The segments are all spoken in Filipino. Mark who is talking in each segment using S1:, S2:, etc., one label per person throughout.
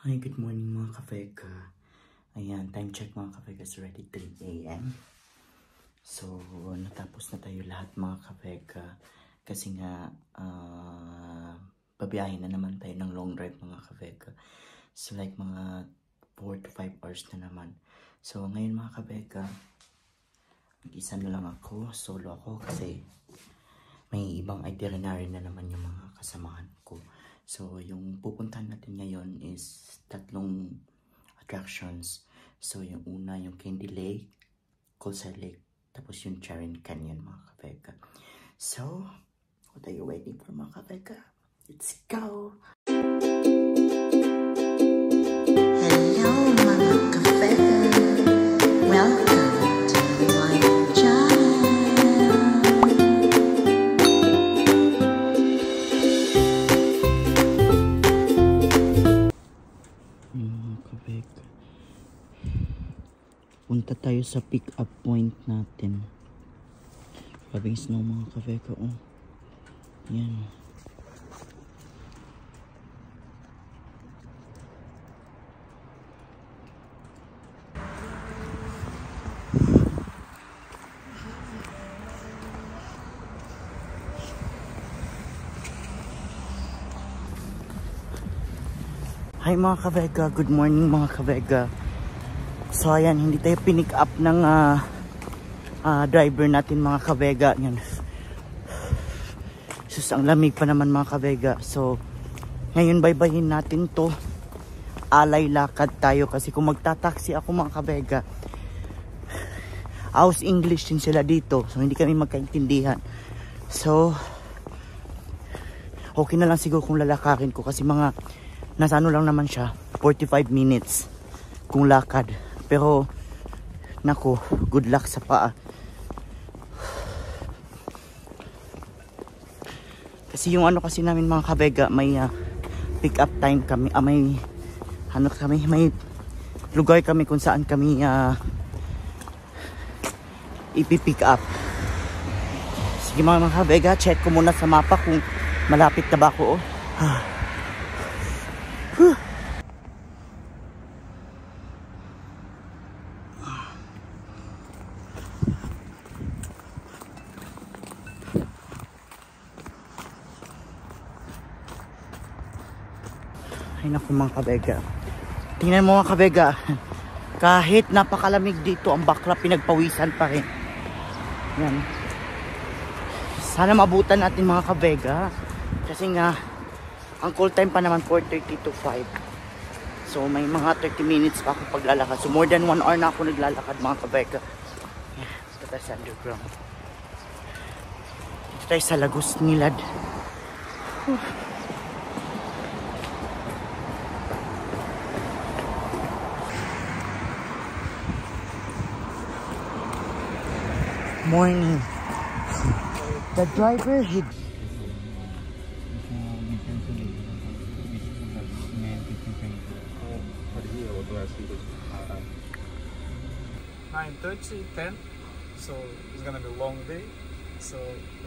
S1: Hi, good morning mga kavega. Ayan, time check mga kavega is already 3 AM. So, natapos na tayo lahat mga kavega. Kasi nga, babiyahin na naman tayo ng long drive mga kavega. So, like mga 4 to 5 hours na naman. So, ngayon mga kavega, mag-isa na lang ako, solo ako kasi may ibang itinerary na naman yung mga kasamahan ko. So, yung pupuntahan natin ngayon is 3 attractions. So, yung una, yung Candy Lake, Coastal Lake, tapos yung Charin Canyon, mga kavega. So, what are you waiting for, mga kavega? Let's go!
S2: Hello, mga kavega. Welcome to my channel.
S1: Punta tayo sa pick-up point natin. Grabing snow mga kavega. Oh. Yan. Hi mga kavega. Good morning mga kavega. So ayan, hindi tayo pinick up ng driver natin mga kavega. Yan. Sus, ang lamig pa naman mga kavega. So ngayon baybayin natin to. Alay lakad tayo kasi kung magta-taxi ako mga kavega, house English din sila dito. So hindi kami magkaintindihan. So okay na lang siguro kung lalakarin ko kasi mga nasa ano lang naman siya, 45 minutes kung lakad. Pero, naku, good luck sa paa. Kasi yung ano kasi namin mga kavega, may pick up time kami. May ano kami, may lugar kami kung saan kami ipipick up. Sige mga kavega, check ko muna sa mapa kung malapit na ba ako. Ay naku mga kavega. Tingnan mo mga kavega. Kahit napakalamig dito, ang bakla pinagpawisan pa rin. Yan. Sana mabutan natin mga kavega. Kasi nga, ang call time pa naman 4:30 to 5. So may mga 30 minutes pa ako paglalakad. So more than 1 hour na ako naglalakad mga kavega. Ito tayo sa underground. Ito tayo sa Lagos Nilad. Morning. The driver hid.
S3: 9:30, 10. So it's gonna be a long day. So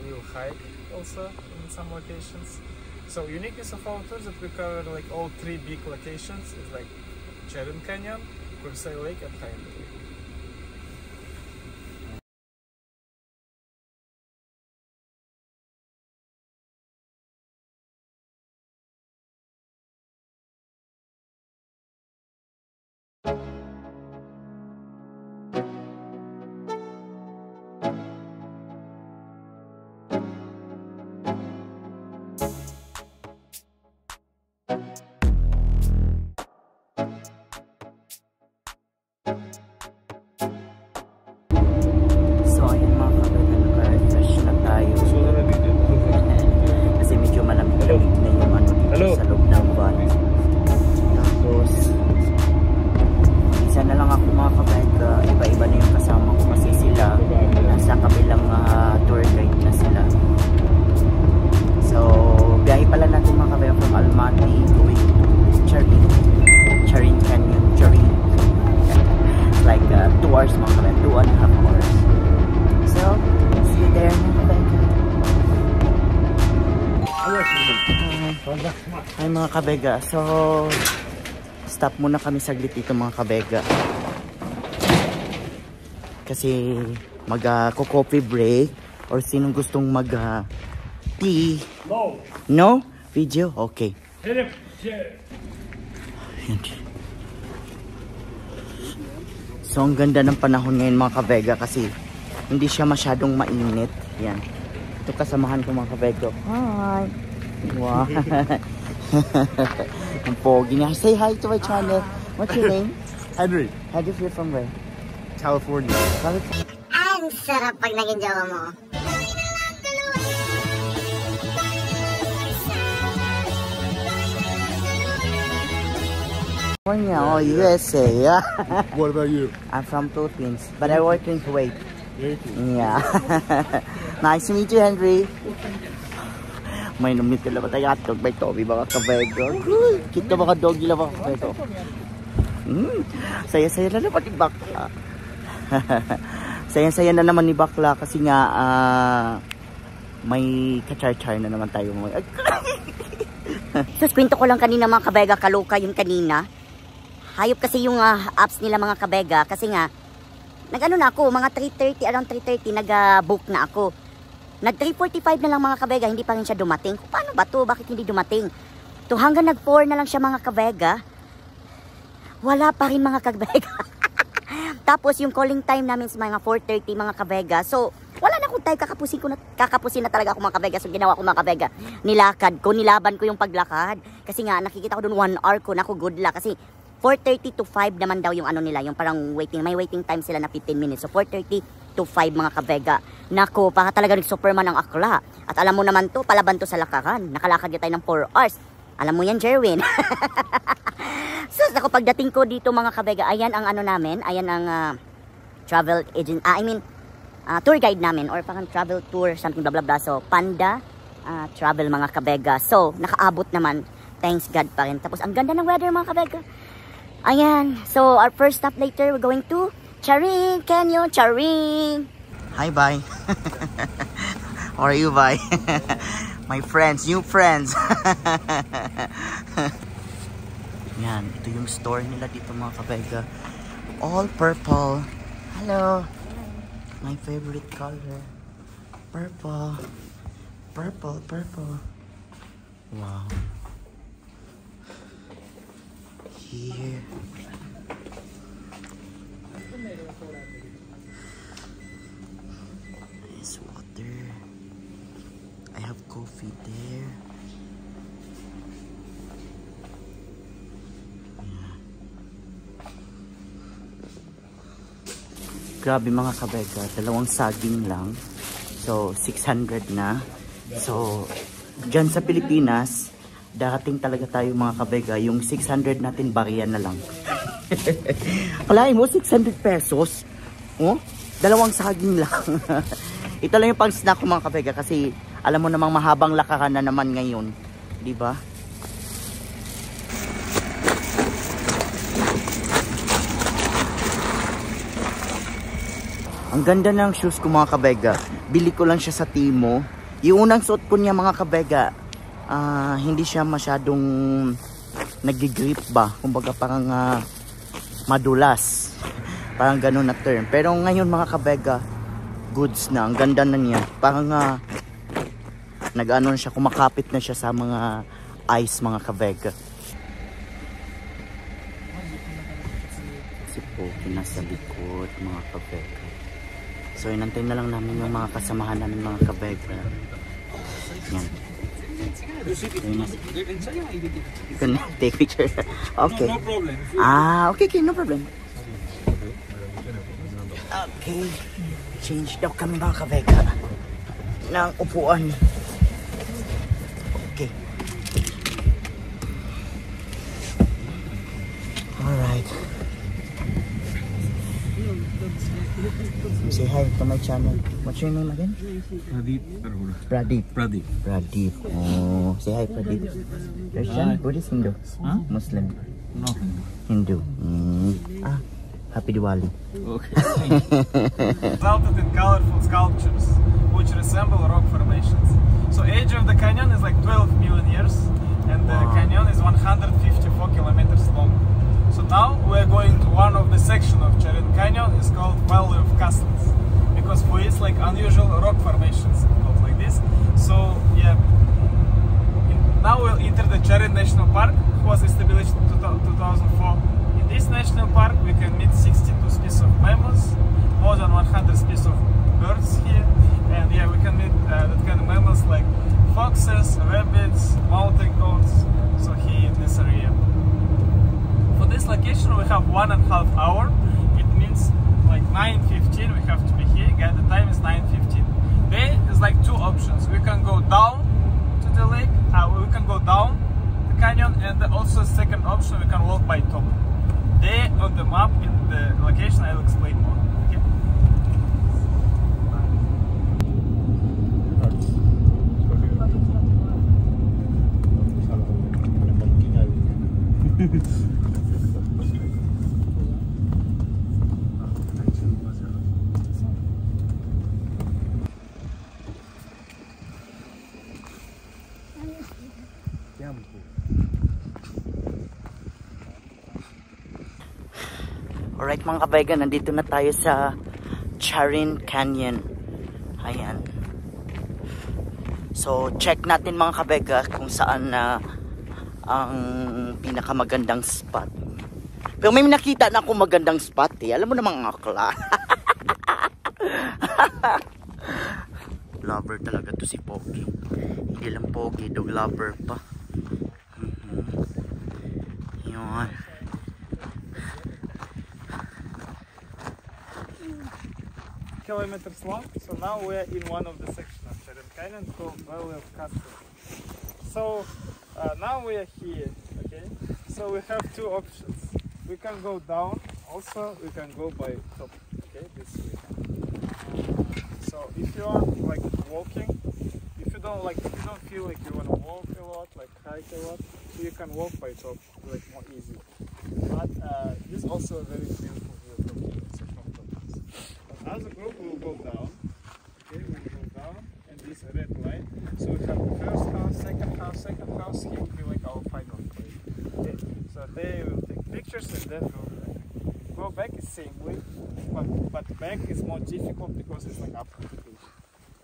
S3: we will hike also in some locations. So uniqueness of our tour is that we cover like all 3 big locations. It's like Charin Canyon, Coastal Lake, and Candy Lake.
S1: So ayun mga kavega, naka-refresh na tayo. Kasi medyo malamig-lamig na yung ano dito sa loob ng van. Tapos isa na lang ako mga kavega. Iba-iba na yung kasama ko kasi sila nasa kabilang tour guide na sila. So biyahe pala natin mga kavega from Almaty going to Charin Canyon. Like 2 hours mga kavega, 2.5 hours. So, see you there. Hi mga kavega. So, Stop muna kami saglit dito mga kabega. Kasi mag-coffee break. Or sinong gustong tea?
S3: No.
S1: No? Video? Okay. So ang ganda ng panahon ngayon mga kabega kasi hindi siya masyadong mainit. Yan. Ito kasamahan ko mga kabega. Hi! Wow! Ang pogi niya. Say hi to my channel. What's your name?
S3: Henry.
S1: Henry, you're from where?
S3: California.
S2: Ang sarap pag naging jowa mo.
S1: California, oh, USA.
S3: What about you?
S1: I'm from Philippines, but I work in Kuwait. Yeah. Nice to meet you, Henry. May namit nila ba tayo atog? May Toby mga kabego. Kita mga doggy lang mga kabego. Saya-saya na naman ni Bakla. Saya-saya na naman ni Bakla kasi nga may kachar-char na naman tayo mo.
S4: Sus, kwento ko lang kanina mga kabega, kaloka yung kanina. Hayop kasi yung apps nila mga kabega kasi nga nag-ano na ako, mga 3:30, around 3:30 nag-book na ako. Nag 3:45 na lang mga kabega, hindi pa rin siya dumating. Paano ba to? Bakit hindi dumating? To hanggang nag 4 na lang siya mga kabega. Wala pa rin mga kabega. Tapos yung calling time namin sa mga 4:30 mga kabega. So, wala na akong time, kakapusin na talaga ako mga kabega. So, ginawa ko mga kabega. Nilakad ko, nilaban ko yung paglakad. Kasi nga, nakikita ko doon 1 hour ko. Naku, good luck. Kasi 4:30 to 5 naman daw yung ano nila. Yung parang waiting. May waiting time sila na 15 minutes. So, 4:30 to 5 mga kabega. Naku, para talaga nag-superman ang akla. At alam mo naman to, palaban to sa lakaran. Nakalakad tayo ng 4 hours. Alam mo yan, Jerwin. So, ako pagdating ko dito mga kabega, ayan ang ano namin. Ayan ang travel agent. Tour guide namin. Or parang travel tour, something blah blah blah. So, Panda Travel mga kabega. So, nakaabot naman. Thanks God pa rin. Tapos, ang ganda ng weather mga kabega. Ayan. So, our first stop later, we're going to Charing Canyon. Charing!
S1: Hi, bye. How are you, bye? My friends, new friends. Yan, ito yung store nila dito mga kabega. All purple. Hello. My favorite color. Purple. Purple, purple. Wow. Here. Nice water. I have coffee there. Yeah. Grabe mga kabega, dalawang saging lang. So, 600 na. So, dyan sa Pilipinas, darating talaga tayo mga kabega, yung 600 natin bariyan na lang. Kalahin mo, 600 pesos. Oh, dalawang saging lang. Ito lang yung pang snack ko mga kabega kasi alam mo namang mahabang lakaran na naman ngayon, di ba? Ang ganda ng shoes ko mga kabega. Bili ko lang siya sa Timo. Yung unang suot ko niya mga kabega, hindi siya masyadong nag-grip ba. Kumbaga parang madulas. Parang ganun na term. Pero ngayon mga kabega, goods na. Ang ganda na niya. Parang nag-ano na siya, kumakapit na siya sa mga ice mga kabega. Si Poki nasa likod mga kabega. So inantay na lang namin yung mga kasamahan namin mga kabega. Yan. You can take picture. Okay.
S3: No problem.
S1: Okay, no problem. Okay. Change daw kami mga kabega ng upuan. Okay. Alright. Say hi to my channel. What's your name again?
S3: Pradeep.
S1: Pradeep. Pradeep. Oh, say hi Pradeep. Christian, Buddhist, Hindu?
S3: Huh?
S1: Muslim?
S3: No.
S1: Hindu. Happy Diwali.
S3: Okay. Resulted in colorful sculptures which resemble rock formations. So age of the canyon is like 12 million years and the canyon is 154 kilometers long. foxes, rabbits, mountain goats. So here in this area. For this location we have 1.5 hour. It means like 9:15 we have to be here. Again, the time is 9:15. There is like two options. We can go down to the lake, we can go down the canyon, and also second option we can walk by top. There on the map in the location I'll explain more. Okay.
S1: Alright mga kabaiga, nandito na tayo sa Charin Canyon. Ayan. So check natin mga kabaiga kung saan na ang pinakamagandang spot. Pero may nakita na akong magandang spot eh. Alam mo namang akla. Lover talaga to si Pogi. Hindi lang Pogi, dog lover pa. Yun.
S3: Kilometers long. So now we're in one of the sections of Charin Canyon called Valley of Castor. So now we are here. Okay. So we have two options. We can go down. Also, we can go by top. Okay, this way. So if you are like walking, if you don't feel like you want to walk a lot, like hike a lot, so you can walk by top, like more easy. But this is also a very beautiful view from here. So from top. But as a group, we will go down. Okay, we will go down, and this red line. So we have the first house, second house, second house. Here will be like our final place. Okay, so there we will take pictures and then we'll go back is same way, but back is more difficult because it's like up competition.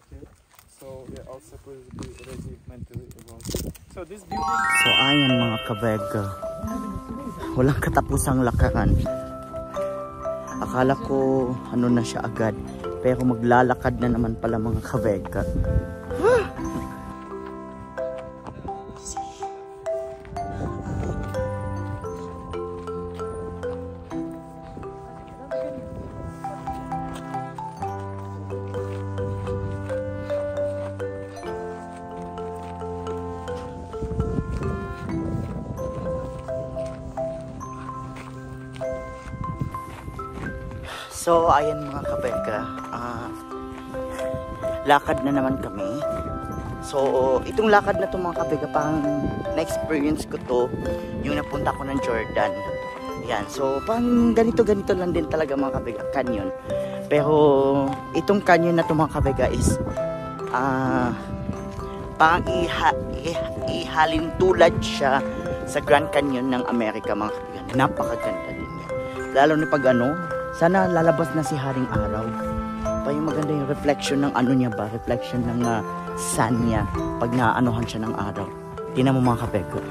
S3: Okay, so yeah, also please be ready mentally about it. So this building.
S1: So ayan mga kabaiga, walang katapusang lakaran. Akala ko ano na siya agad, pero maglalakad na naman pala mga kabaiga. So, ayan mga kabaiga, lakad na naman kami. So, itong lakad na to mga kabaiga, parang na-experience ko to yung napunta ko ng Jordan. Yan, so parang ganito lang din talaga mga kabaiga, canyon. Pero, itong canyon na to mga kabaiga is, parang ihalin tulad siya sa Grand Canyon ng Amerika mga kabaiga. Napakaganda din yan. Lalo na pag sana lalabas na si Haring Araw. Pa yung maganda yung reflection ng niya ba? Reflection ng sun niya pag naanohan siya ng araw. Tingnan mo mga kabaiga.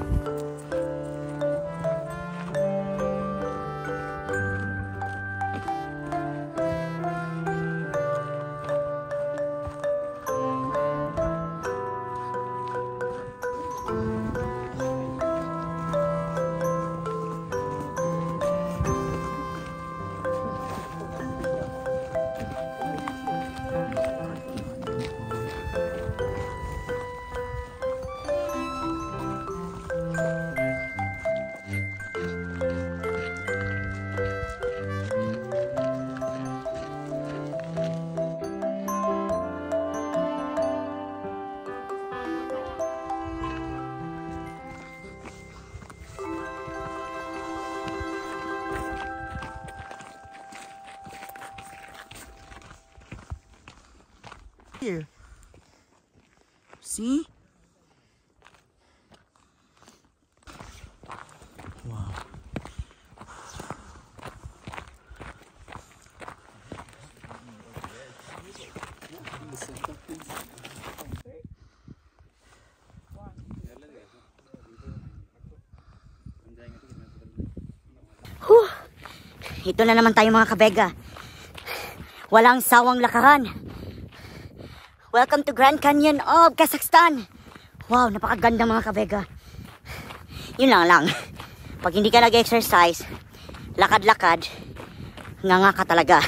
S1: Here. See? Wow.
S4: Ito na naman tayo mga kabaiga. Walang sawang lakaran. Welcome to Grand Canyon of Kazakhstan. Wow, napakaganda mga kabega. Yun lang. Pag hindi ka nag-exercise, lakad-lakad, nga ka talaga.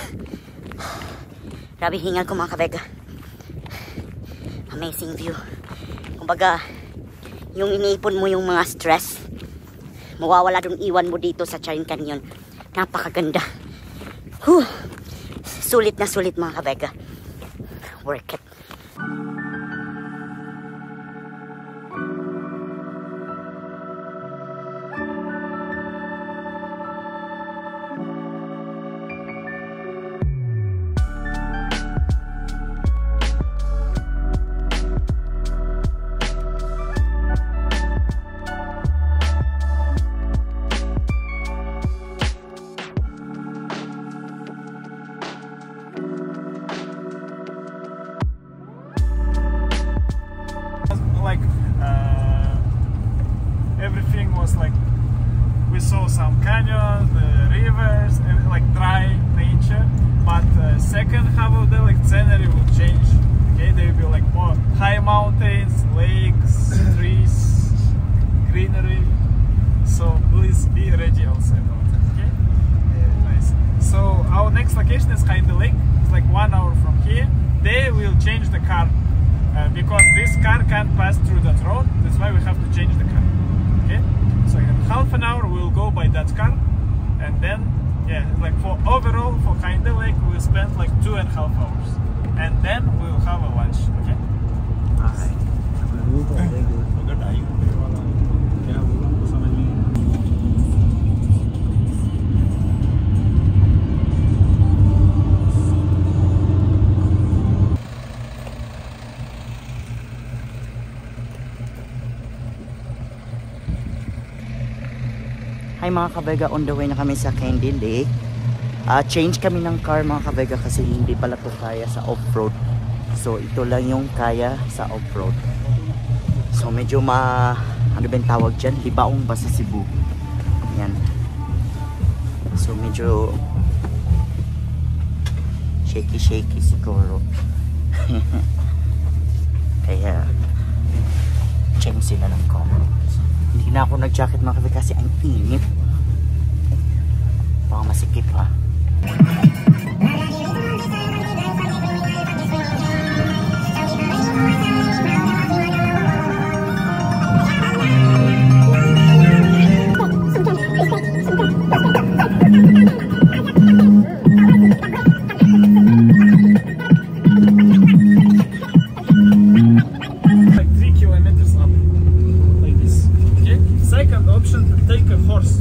S4: Grabe hingal ko mga kabega. Amazing view. Kumbaga, yung iniipon mo yung mga stress, mawawala dun, iwan mo dito sa Charin Canyon. Napakaganda. Sulit na sulit mga kabega. Work it.
S3: Like everything was like, we saw some canyons, rivers, and like dry nature. But second half of the like scenery will change. Okay, there will be like more high mountains, lakes, trees, greenery. So please be ready also about it. Okay, nice. So our next location is Kainde Lake. It's like 1 hour from here. They will change the car. Because this car can't pass through that road, that's why we have to change the car. Okay, so in half an hour we'll go by that car, and then like for overall for Kainde Lake we'll spend like 2.5 hours, and then we'll have a lunch. Okay.
S1: Alright. Hi mga kabega, on the way na kami sa Kainde Lake. Change kami ng car mga kabega kasi hindi pala to kaya sa off-road. So ito lang yung kaya sa off-road. So medyo ano ba yung tawag dyan? Libaong ba sa Cebu? Yan. So medyo shaky siguro. Kaya change sila ng car. Hindi na ako nag-jacket mga kabega kasi ang init. Baka masikip ha.
S3: Like 3 kilometers up, like this. Okay. Second option, take a horse.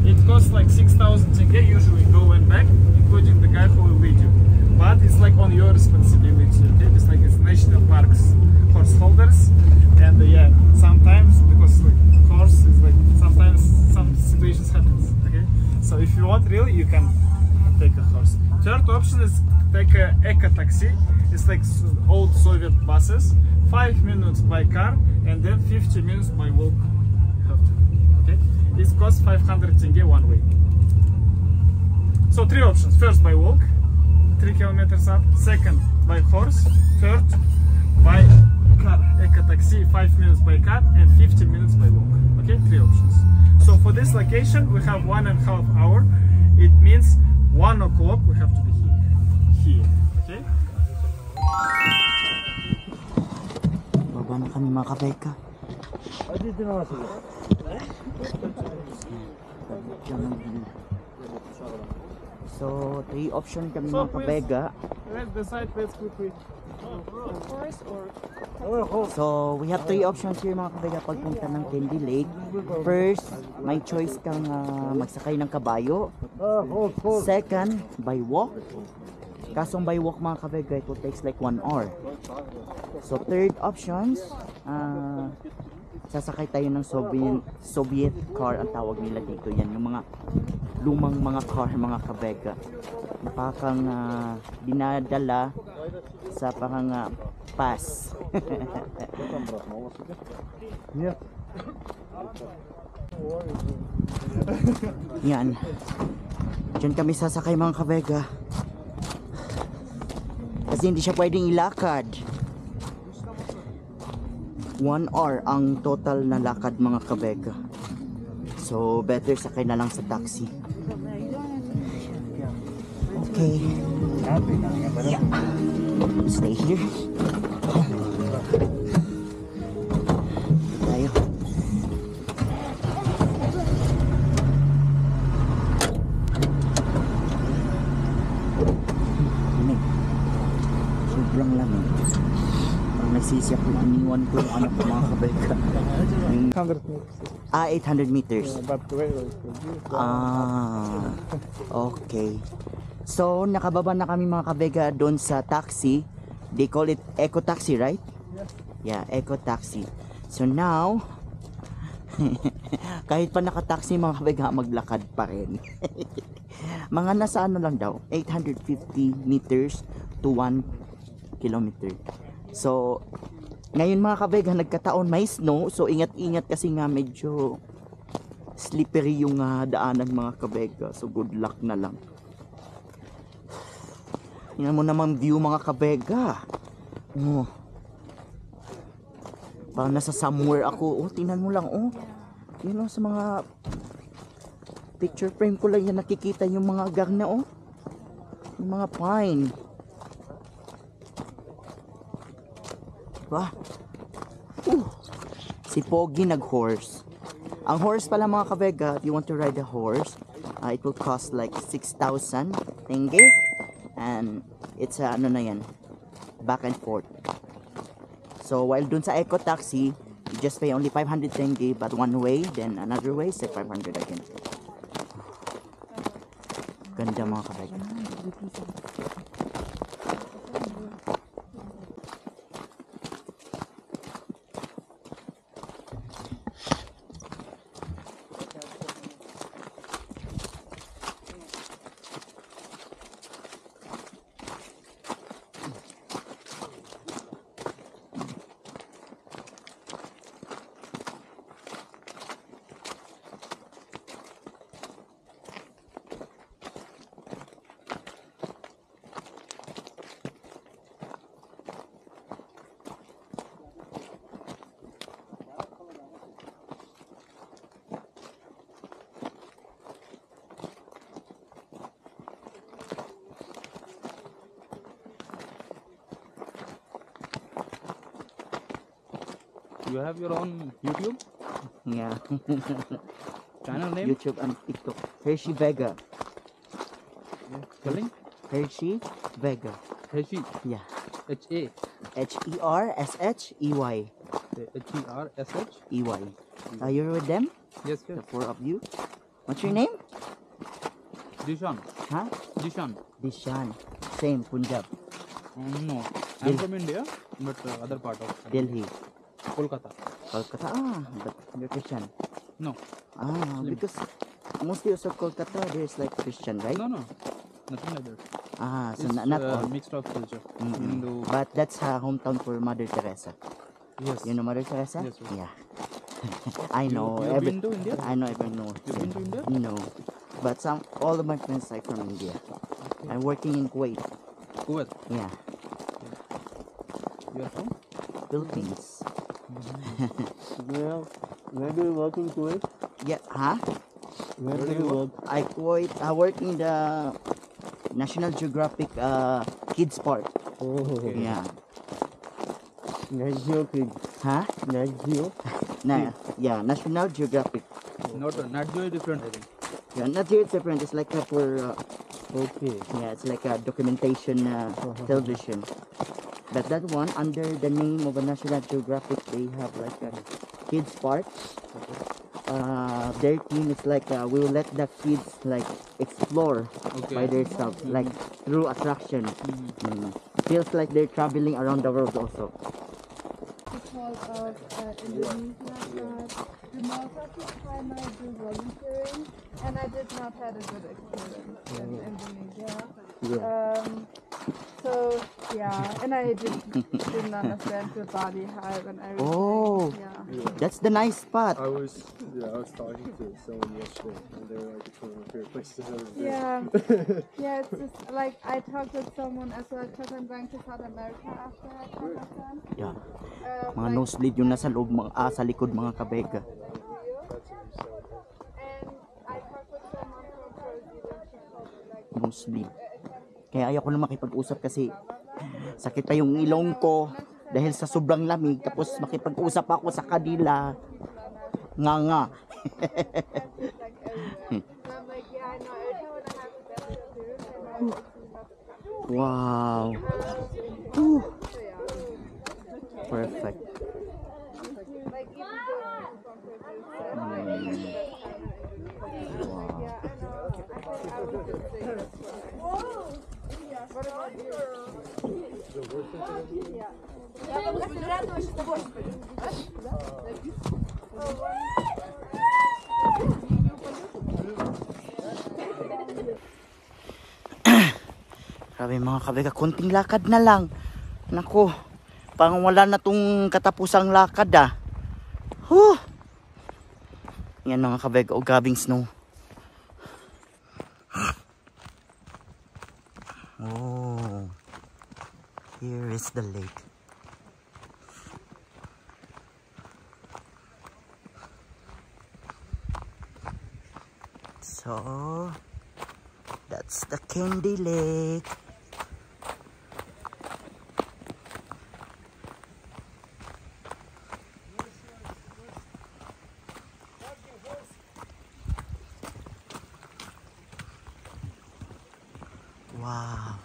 S3: It costs like 6,000 tenge, usually go and back, including the guy who will lead you. But it's like on your responsibility. Okay? It's like it's national parks horse holders, and sometimes because like horse is like sometimes some situations happens. Okay, so if you want really, you can take a horse. Third option is take a eco taxi. It's like old Soviet buses. 5 minutes by car and then 50 minutes by walk. Okay, it costs 500 tenge one way. So 3 options: first by walk, 3 kilometers up; second by horse; third by car, eco taxi, 5 minutes by car and 50 minutes by walk. Okay, 3 options. So for this location we have 1.5 hour. It means 1 o'clock we have to be here. Okay.
S1: Baba na kami mga kabeka. So 3 option kami mga kabega.
S3: Let's decide, let's quickly.
S1: So we have 3 options here mga kabega pagpunta ng Kainde Lake. First, may choice kang magsakay ng kabayo. Second, by walk. Kasong by walk mga kabega, it will takes like 1 hour. So third options, sasakay tayo ng Soviet car ang tawag nila dito. Yan yung mga lumang mga car mga kabega. Napakang dinadala sa parang pass. Yan. Diyan kami sasakay mga kabega. Kasi hindi siya pwedeng ilakad. 1 hour ang total na lakad mga kabega. So better sakay na lang sa taxi. Okay. Yeah. Stay here. Tayo. Lamig. Sobrang lamig. Pag nagsisi ako, iniwan ko yung anak ko mga kabeka.
S3: 100 meters.
S1: 800 meters.
S3: But wait,
S1: Okay. So, nakababa na kami mga kabega doon sa taxi. They call it Eco Taxi, right? Yeah, Eco Taxi. So now, kahit pa nakataxi mga kabega, maglakad pa rin. Mga nasa ano lang daw, 850 meters to 1 kilometer. So, ngayon mga kabega, nagkataon may snow. So, ingat-ingat kasi nga medyo slippery yung daanan mga kabega. So, good luck na lang. Tingnan mo naman view mga kabega. Oh. Parang nasa somewhere ako. Oh, tingnan mo lang. Oh. Yun oh, sa mga picture frame ko lang yan nakikita yung mga garna. Oh. Yung mga pine. Diba? Si Pogi nag-horse. Ang horse pala mga kabega, if you want to ride a horse, it will cost like 6,000 tenge. And it's ano na yan, back and forth. So while dun sa Eco Taxi, you just pay only 500 tenge, but one way, then another way, say 500 again. Ganda mga kabega.
S5: You have your own YouTube
S1: Yeah.
S5: channel name?
S1: YouTube and TikTok. Hershey Vega.
S5: Spelling?
S1: Hershey Vega.
S5: Hershey.
S1: Yeah.
S5: H-A.
S1: Hershey.
S5: H-E-R-S-H.
S1: You're with them?
S5: Yes,
S1: The
S5: yes.
S1: 4 of you? What's your name?
S5: Dishan.
S1: Huh?
S5: Dishan.
S1: Dishan. Same, Punjab.
S5: No. I'm from India, but other part of
S1: Delhi.
S5: Kolkata.
S1: Kolkata. But you're Christian.
S5: No. Muslim.
S1: Because mostly also Kolkata, there's like Christian, right?
S5: No, nothing like that.
S1: So
S5: It's
S1: not all.
S5: mixed of culture.
S1: Mm-mm.
S5: Hindu.
S1: But that's hometown for Mother Teresa.
S5: Yes.
S1: You know Mother Teresa?
S5: Yes, yes.
S1: Yeah. I know.
S5: You've been to India?
S1: I know everyone knows.
S5: You've been to India?
S1: No. But all of my friends are from India. I'm working in Kuwait.
S5: Kuwait.
S1: Yeah.
S5: You are from?
S1: Philippines.
S3: Where do you work in Kuwait?
S1: Yeah. Huh?
S3: Where do you work?
S1: I work in the National Geographic Kids Park.
S3: Oh,
S1: Yeah.
S3: Nat Geo Kid.
S1: Huh?
S3: Nat Geo.
S1: Yeah, National Geographic.
S5: Not Nat Geo is different, I think.
S1: Yeah, not here it's different. It's like for
S3: Okay.
S1: yeah, it's like a documentation television. But that one under the name of a National Geographic, they have like a kids park. Their team is like we will let the kids like explore by themselves, like through attraction. Feels like they're traveling around the world also.
S6: Because of Indonesia, did not have the time I do volunteering, and I did not have a good experience in Indonesia. So So yeah, and I didn't understand the body hype and everything.
S1: Oh,
S6: Yeah.
S1: that's the nice spot.
S7: I was talking to someone yesterday, and they were like, "It's one of my favorite places I've ever been."
S6: Yeah, yeah. It's just like I talked with someone as well because I'm going to South America after Kazakhstan.
S1: Yeah. Mga nosebleed yung nasa loob, sa likod mga kabega.
S6: And I talked with someone from Brazil and she told me like
S1: Nosebleed. Kaya ayaw ko na makipag-usap kasi sakit pa yung ilong ko dahil sa sobrang lamig. Tapos makipag-usap ako sa kanila. Nga.
S6: like everywhere. And I'm like, yeah, I know. Every time when I have a better too, and I
S1: Wow.
S6: so yeah.
S1: Perfect.
S6: Like even though from Brazil,
S1: Wow.
S6: yeah, I know. I think I would just say this one. What about you?
S1: Grabe mga kabega, konting lakad na lang. Naku, pang wala na tong katapusang lakad ah. Huh. Yan mga kabega, o grabing snow. Oh, here is the lake. So, that's the Candy Lake. Wow.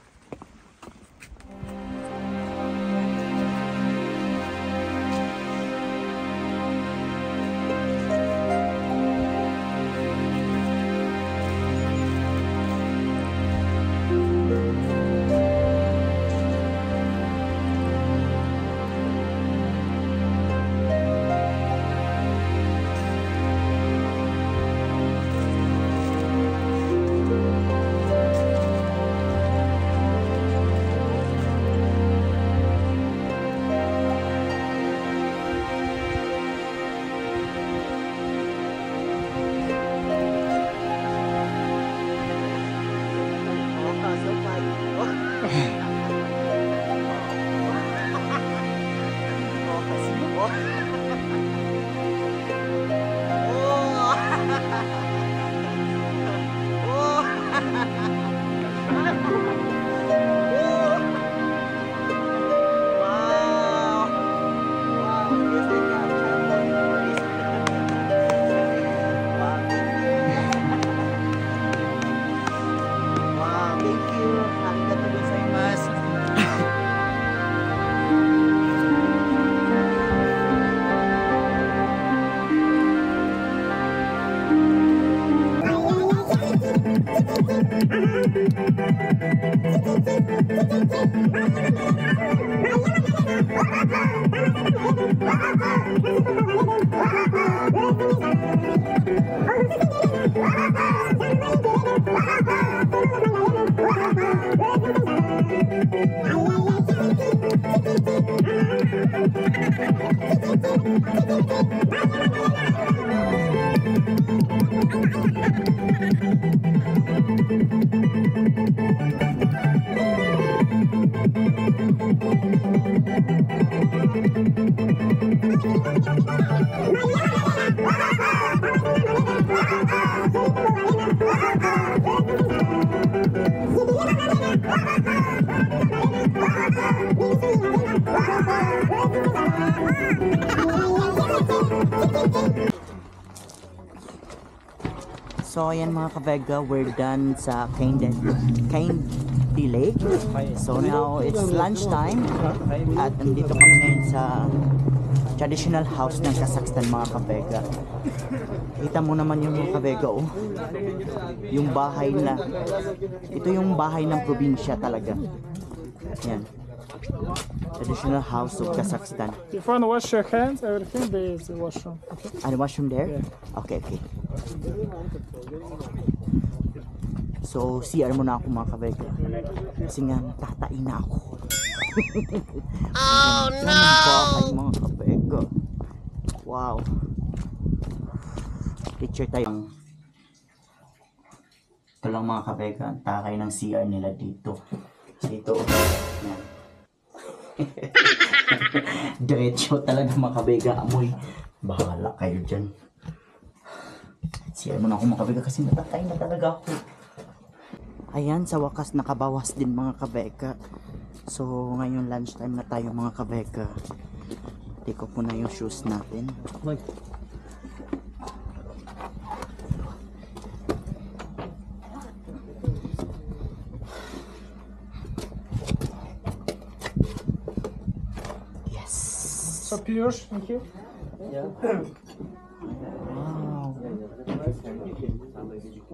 S1: So ayan mga kabega, we're done sa Candy Lake. So now it's lunchtime at nandito kami ngayon sa traditional house ng Kazakhstan mga kabega. Kita mo naman yung mga kabega, oh. Yung bahay na, ito yung bahay ng probinsya talaga. Yan. Traditional house of Kazakhstan.
S3: If you want to wash your hands, everything, there is a washroom. Okay?
S1: And the washroom there?
S3: Yeah.
S1: Okay. So, CR muna ako mga kabega. Kasi nga, natatain na ako. Oh no! Bahay mga kabega. Wow. Picture tayo. Ito lang mga kabega, ang takay ng CR nila dito. Kasi ito, yan. Diretso talaga mga kabega, amoy. Bahala kayo dyan. CR muna ako mga kabega kasi natatay na talaga ako. Ayan, sa wakas nakabawas din mga kabega. So, ngayon lunchtime na tayo mga kabega. Take off muna yung shoes natin.
S3: So pure, thank you.
S1: Wow.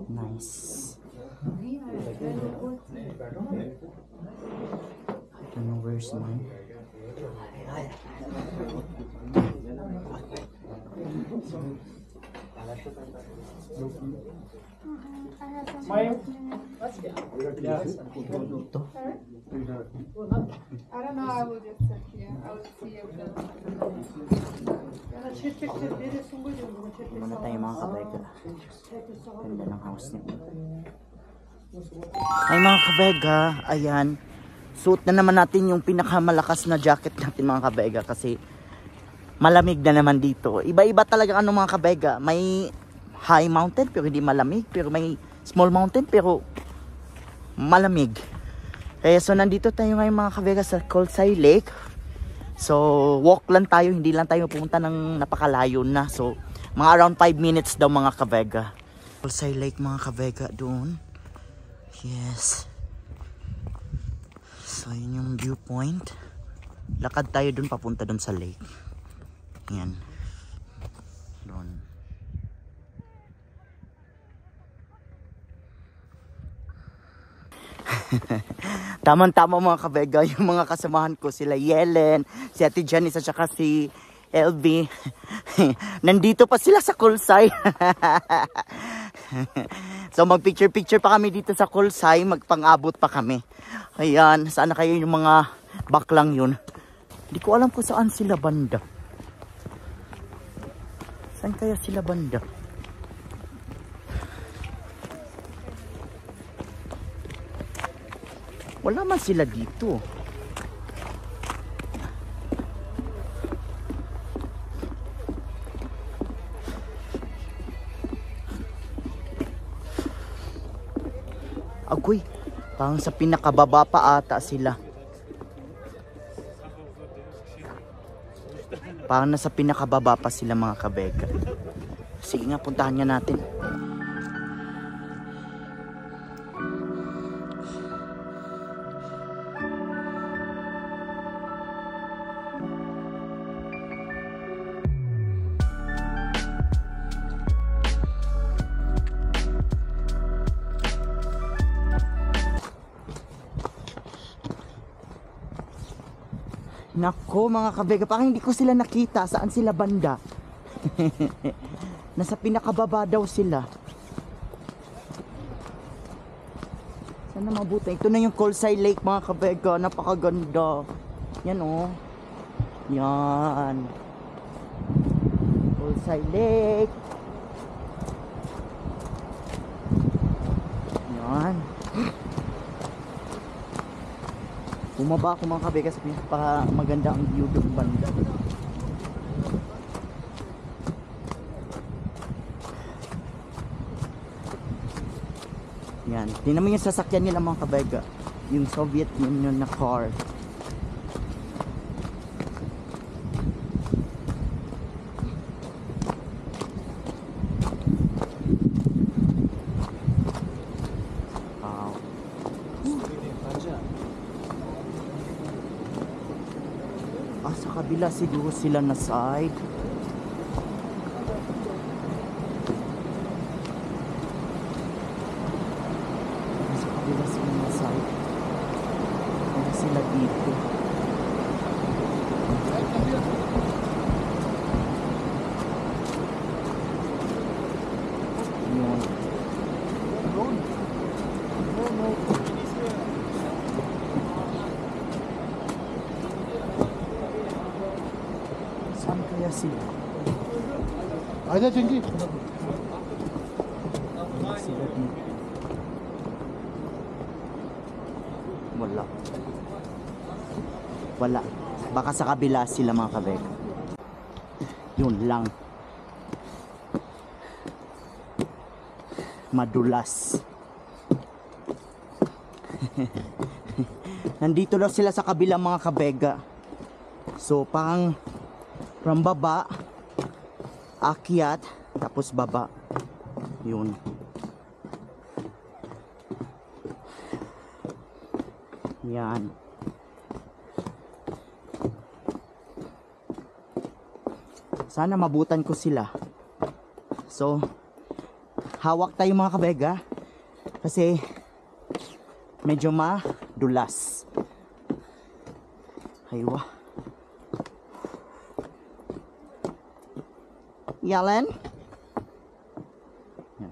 S1: Nice. I don't know where's mine. Ito.
S6: I don't know, I will just sit here. I will see if
S1: Muna tayo mga kabega. Ganda ng house niya. Ay mga kabega, ayan. Suot na naman natin yung pinakamalakas na jacket natin mga kabega kasi malamig na naman dito. Iba-iba talaga ano mga kabega. May high mountain pero hindi malamig. Pero may small mountain pero malamig. Kaya so nandito tayo ngayon mga kabega sa Colsay Lake. So walk lang tayo, hindi lang tayo pumunta ng napakalayo na. So mga around 5 minutes daw mga kabega. Colsay Lake mga kabega doon. Yes. So yun yung viewpoint. Lakad tayo doon papunta doon sa lake. Yan. Doon. Tama-tama mga kabega, yung mga kasamahan ko, sila Yelen, si Ate Janice at saka si LB. Nandito pa sila sa Colsay. So mag-picture-picture pa kami dito sa Colsay, magpang-abot pa kami. Ayan, saan na kayo yung mga baklang yun? Hindi ko alam kung saan sila banda. Saan kaya sila banda? Wala man sila dito. Agoy, parang sa pinakababa pa ata sila. Parang nasa pinakababa pa sila mga kabega. Sige nga, puntahan niya natin. Nako mga kabega, parang hindi ko sila nakita. Saan sila banda? Nasa pinakababa daw sila. Sana mabuti. Ito na yung Colsay Lake mga kabega. Napakaganda. Yan oh. Yan. Colsay Lake. Yan. Bumaba ako mga kabega sa para maganda ang view doon banda. Yan. Tingnan mo yung sasakyan nila mga kabega. Yung Soviet Union na car. Sa kabila siguro sila na side. Sa kabila sila na side. Kaya sila dito. Yun. sila.
S7: आजा Chunky
S1: Sila dito. Wala. Wala. Baka sa kabila sila mga kabeka. Yun lang. Madulas. Nandito daw sila sa kabila mga kabega. So pang from baba, akyat, tapos baba. Yun. Yan. Sana mabutan ko sila. So, hawak tayo mga kabega. Kasi, medyo madulas. Aywa. Yalan. Yan.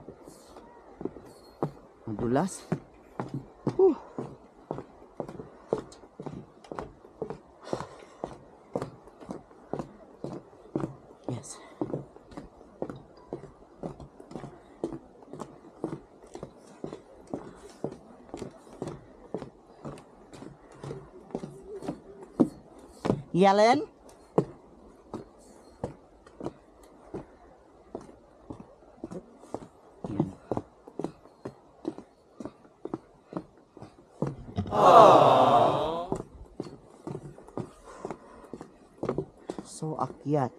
S1: Madulas. Yes. Yellen? So akyat.